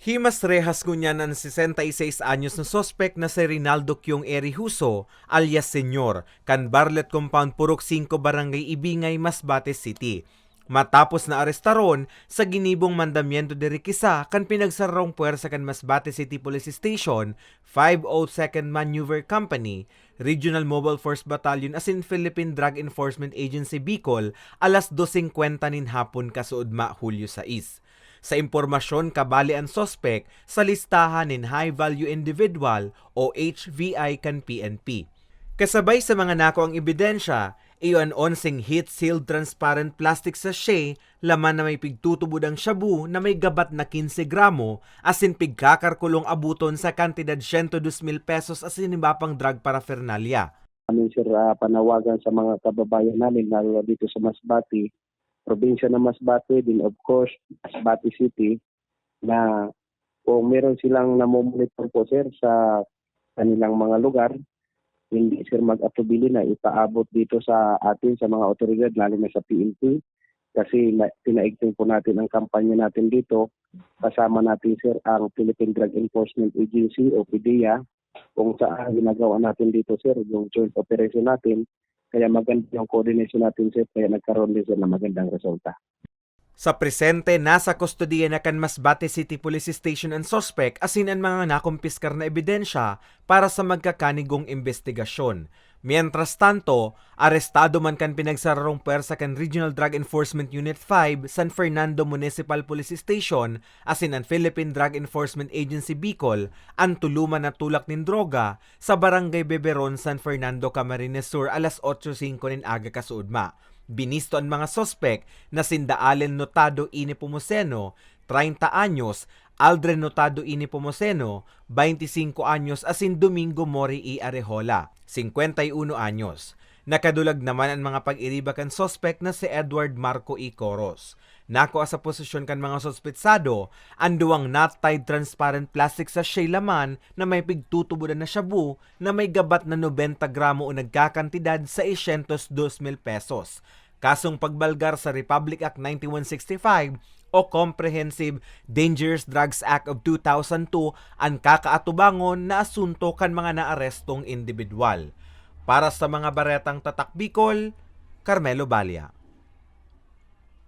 Himas rehas ngunya ng 66 anyos na sospek na si Rinaldo Kyong Erihuso alias Senyor kan Barlet Compound Purok 5 Barangay Ibingay, Masbate City. Matapos na arestaron sa ginibong mandamiento de Requisa kan pinagsarong puwersa kan Masbate City Police Station, 502nd Maneuver Company, Regional Mobile Force Battalion asin Philippine Drug Enforcement Agency Bicol alas 2:50 nin hapon kasuodma Hulyo 6. Sa impormasyon kabali ang sospek sa listahan nin High Value Individual o HVI kan PNP. Kasabay sa mga nako ang ebidensya, iyon onsing heat-sealed transparent plastic sachet laman na may pigtutubod ang shabu na may gabat na 15 gramo asin pigkakarkulong abuton sa kantidad 102,000 pesos asin iba pang drug paraphernalia. Amin sir, panawagan sa mga kababayan namin lalo dito sa Masbate, probinsya ng Masbate, din of course Masbate City, na kung meron silang namomonitor po sir sa kanilang mga lugar, hindi sir mag-atubili na ipaabot dito sa atin sa mga otoridad lalo na sa PNP kasi tinaigting po natin ang kampanya natin dito. Kasama natin sir ang Philippine Drug Enforcement Agency o PDEA kung saan ginagawa natin dito sir yung joint operation natin. Kaya maganda yung coordination natin sir, kaya nagkaroon din sir na magandang resulta. Sa presente, nasa kustodiya na kan Masbate City Police Station ang sospek asin ang mga nakumpiskar na ebidensya para sa magkakanigong investigasyon. Mientras tanto, arestado man kan pinagsararong puwersa kan Regional Drug Enforcement Unit 5 San Fernando Municipal Police Station asin ang Philippine Drug Enforcement Agency Bicol ang tuluman na tulak nin droga sa Barangay Beberon, San Fernando, Camarines Sur alas 8:05 nin aga kasuudma. Binisto ang mga sospek na sinda Allen Notado Ini Pomoceno, 30 anyos, Aldrin Notado Ini Pomoceno, 25 anyos, asin Domingo Mori E. Arejola, 51 anyos. Nakadulag naman ang mga pag-iriba kan sospek na si Edward Marco E. Coros. Nako sa posisyon kan mga sospetsado, ang duwang not-tied transparent plastic sachet laman na may pigtutubudan na shabu na may gabat na 90 gramo o nagkakantidad sa 102,000 pesos. Kasong pagbalgar sa Republic Act 9165 o Comprehensive Dangerous Drugs Act of 2002 ang kakaatubangon na asunto kan mga naarestong individual. Para sa mga baretang tatak Bicol, Carmelo Balia.